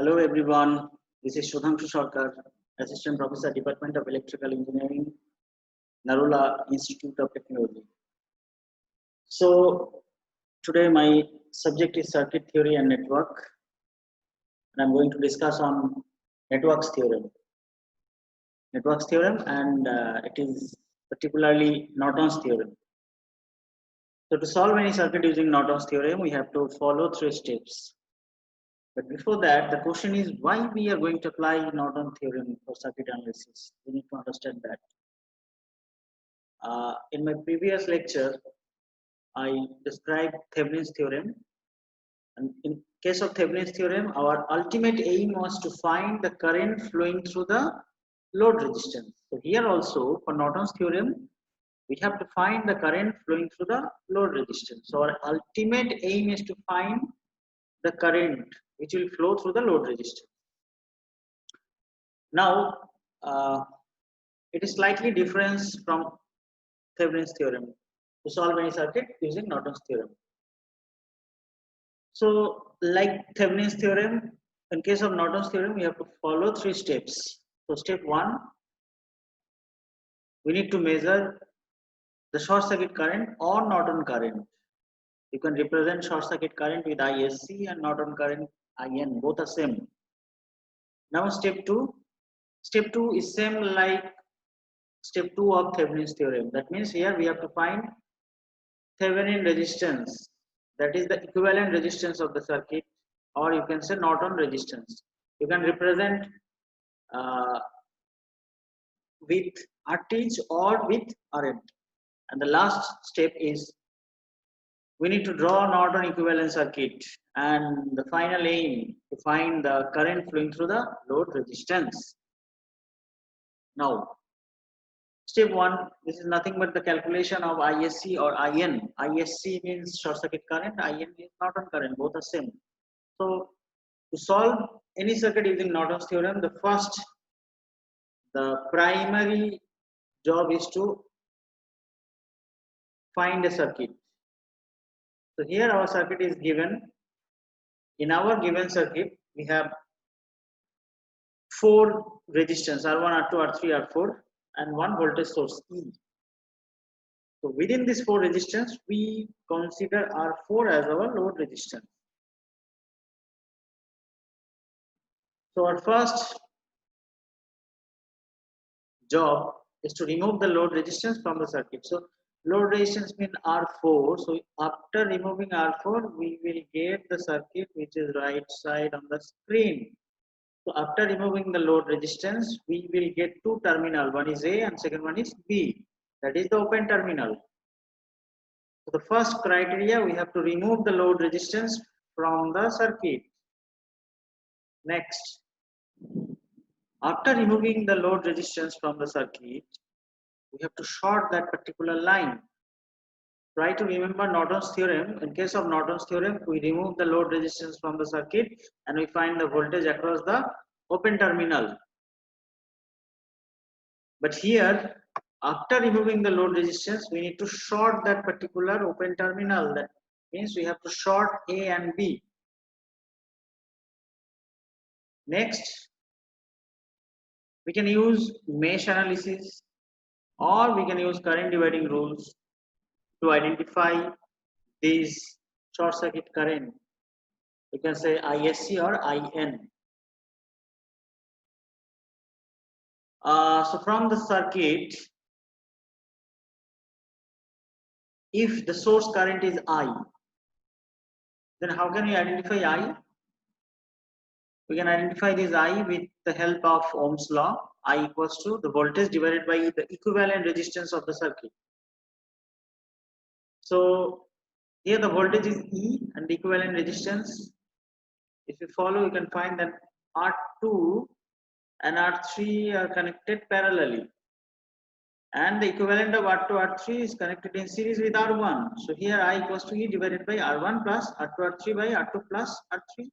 Hello everyone, this is Sudhanshu Sarkar, Assistant Professor, Department of Electrical Engineering, Narula Institute of Technology. So today my subject is circuit theory and network, and I'm going to discuss on networks theorem. Networks theorem, and it is particularly Norton's theorem. So to solve any circuit using Norton's theorem, we have to follow 3 steps. But before that, the question is why we are going to apply Norton theorem for circuit analysis. We need to understand that. In my previous lecture, I described Thevenin's theorem. And in case of Thevenin's theorem, our ultimate aim was to find the current flowing through the load resistance. So here also, for Norton's theorem, we have to find the current flowing through the load resistance. So our ultimate aim is to find the current which will flow through the load resistance. Now, it is slightly different from Thevenin's theorem to solve any circuit using Norton's theorem. So, like Thevenin's theorem, in case of Norton's theorem, we have to follow 3 steps. So, step 1, we need to measure the short circuit current or Norton current. You can represent short circuit current with ISC and Norton current IN, both are same. Now, step 2 is same like step 2 of Thevenin's theorem. That means here we have to find Thevenin resistance, that is the equivalent resistance of the circuit, or you can say Norton resistance. You can represent with RTH or with RN. And the last step is we need to draw Norton equivalent circuit, and the final aim to find the current flowing through the load resistance. Now, step 1, this is nothing but the calculation of ISC or IN. ISC means short circuit current, IN means Norton current, both are same. So, to solve any circuit using Norton's theorem, the primary job is to find a circuit. So, here our circuit is given. In our given circuit, we have 4 resistors R1, R2, R3, R4 and 1 voltage source E. So within these 4 resistors, we consider R4 as our load resistance. So our first job is to remove the load resistance from the circuit. So load resistance means R4. So after removing R4, we will get the circuit which is right side on the screen. So after removing the load resistance, we will get 2 terminals. One is A and second one is B. That is the open terminal. So the first criteria, we have to remove the load resistance from the circuit. Next, after removing the load resistance from the circuit, we have to short that particular line. Try to remember Norton's theorem. In case of Norton's theorem, we remove the load resistance from the circuit and we find the voltage across the open terminal. But here, after removing the load resistance, we need to short that particular open terminal. That means we have to short A and B. Next, we can use mesh analysis or we can use current dividing rules to identify these short circuit current. You can say ISC or IN. So from the circuit, if the source current is I, then how can we identify I? We can identify this I with the help of Ohm's law. I equals to the voltage divided by the equivalent resistance of the circuit. So here the voltage is E and the equivalent resistance. If you follow, you can find that R2 and R3 are connected parallelly. And the equivalent of R2, R3 is connected in series with R1. So here I equals to E divided by R1 plus R2, R3 by R2 plus R3.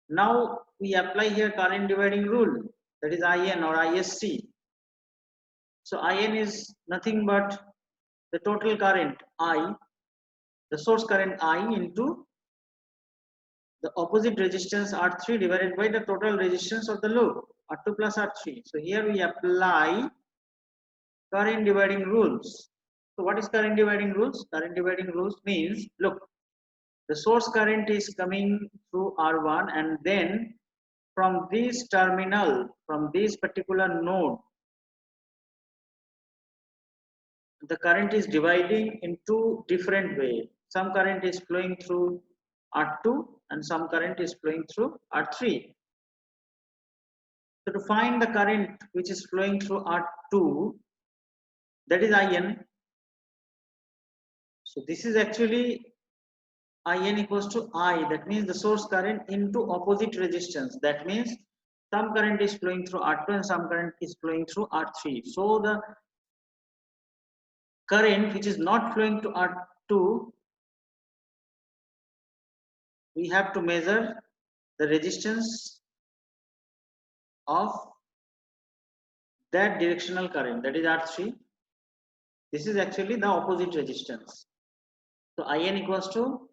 Now we apply here current dividing rule, that is IN or ISC. So IN is nothing but the total current I, the source current I into the opposite resistance R3 divided by the total resistance of the load R2 plus R3. So here we apply current dividing rules. So what is current dividing rules? Current dividing rules means, look, the source current is coming through R1, and then from this terminal, from this particular node, the current is dividing in two different ways. Some current is flowing through R2 and some current is flowing through R3. So to find the current which is flowing through R2, that is IN. So this is actually IN equals to I, that means the source current into opposite resistance. That means some current is flowing through R2 and some current is flowing through R3. So the current which is not flowing to R2, we have to measure the resistance of that directional current, that is R3. This is actually the opposite resistance. So IN equals to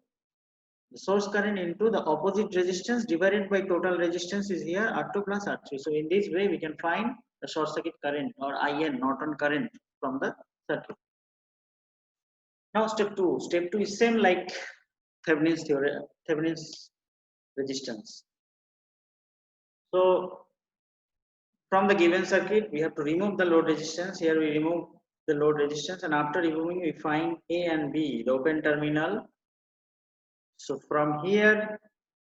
the source current into the opposite resistance divided by total resistance is here R2 plus R3. So in this way we can find the short circuit current or IN, Norton current, from the circuit. Now step 2. Step 2 is same like Thevenin's theorem, Thevenin's resistance. So from the given circuit we have to remove the load resistance. Here we remove the load resistance, and after removing we find A and B, the open terminal. So from here,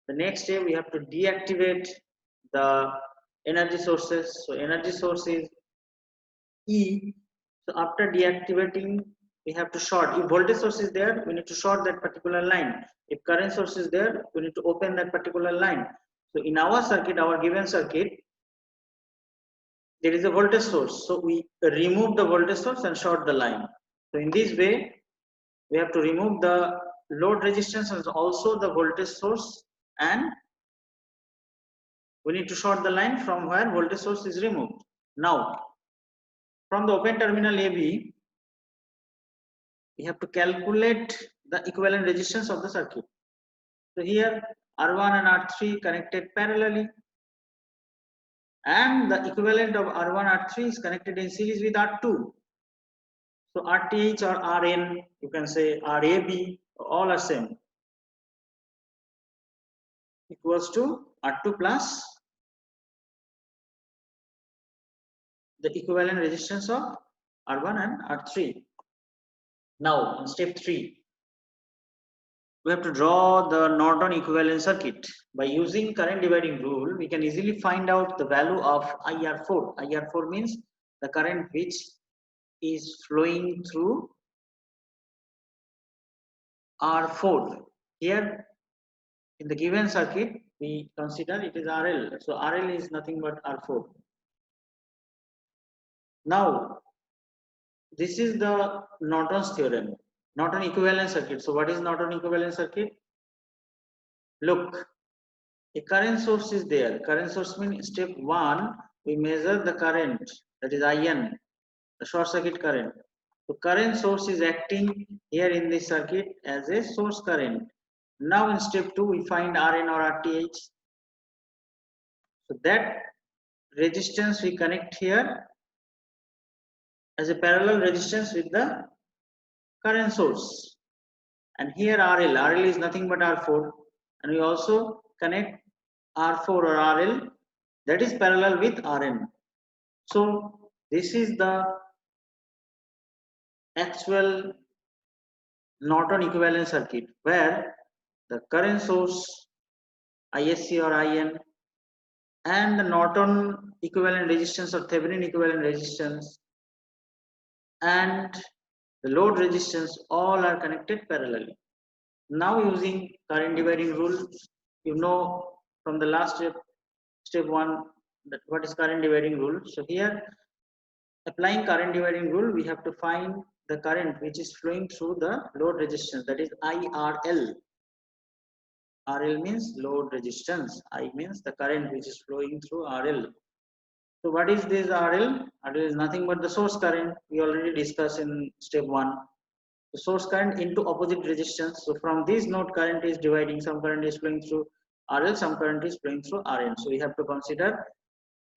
the next step we have to deactivate the energy sources. So energy source is E. So after deactivating, we have to short. If voltage source is there, we need to short that particular line. If current source is there, we need to open that particular line. So in our circuit, our given circuit, there is a voltage source. So we remove the voltage source and short the line. So in this way, we have to remove the load resistance and also the voltage source, and we need to short the line from where voltage source is removed. Now from the open terminal AB, we have to calculate the equivalent resistance of the circuit. So here R1 and R3 connected parallelly, and the equivalent of R1 R3 is connected in series with R2. So RTH or RN, you can say RAB, all are same, equals to R2 plus the equivalent resistance of R1 and R3. Now in step 3, we have to draw the Norton equivalent circuit. By using current dividing rule, we can easily find out the value of IR4. IR4 means the current which is flowing through R4. Here in the given circuit, we consider it is RL. So RL is nothing but R4. Now this is the Norton's theorem, Norton equivalent circuit. So what is Norton equivalent circuit? Look, a current source is there. Current source means step 1, we measure the current, that is IN, the short circuit current. So current source is acting here in this circuit as a source current. Now in step 2, we find RN or RTH. So that resistance we connect here as a parallel resistance with the current source, and here RL is nothing but R4, and we also connect R4 or RL, that is parallel with RN. So this is the actual Norton equivalent circuit, where the current source ISC or IN and the Norton equivalent resistance or Thevenin equivalent resistance and the load resistance all are connected parallelly. Now using current dividing rule, you know from the last step 1, that what is current dividing rule. So here applying current dividing rule, we have to find the current which is flowing through the load resistance, that is IRL. RL means load resistance, I means the current which is flowing through RL. So what is this RL? RL is nothing but the source current, we already discussed in step 1. The source current into opposite resistance. So from this node current is dividing, some current is flowing through RL, some current is flowing through Rn. So we have to consider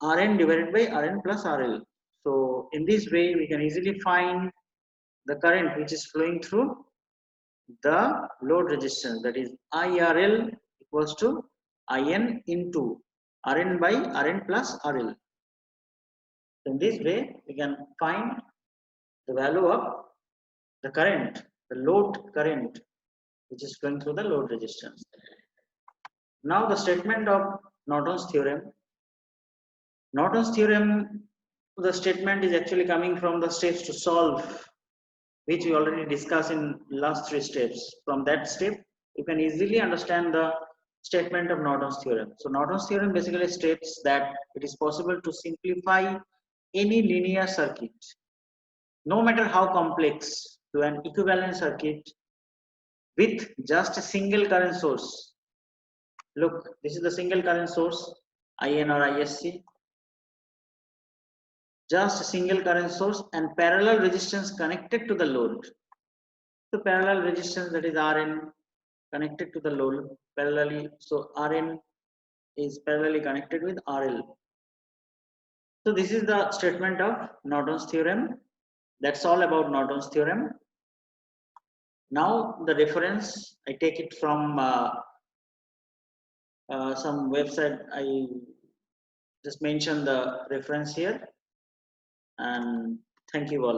Rn divided by Rn plus RL. So in this way, we can easily find the current which is flowing through the load resistance, that is IRL equals to IN into Rn by Rn plus RL. In this way, we can find the value of the current, the load current, which is flowing through the load resistance. Now the statement of Norton's theorem. Norton's theorem, the statement is actually coming from the steps to solve, which we already discussed in last 3 steps. From that step, you can easily understand the statement of Norton's theorem. So Norton's theorem basically states that it is possible to simplify any linear circuit, no matter how complex, to an equivalent circuit with just a single current source. Look, this is the single current source, IN or ISC. Just a single current source and parallel resistance connected to the load. So parallel resistance, that is Rn, connected to the load parallelly. So Rn is parallelly connected with RL. So this is the statement of Norton's theorem. That's all about Norton's theorem. Now the reference, I take it from some website. I just mentioned the reference here, and thank you all.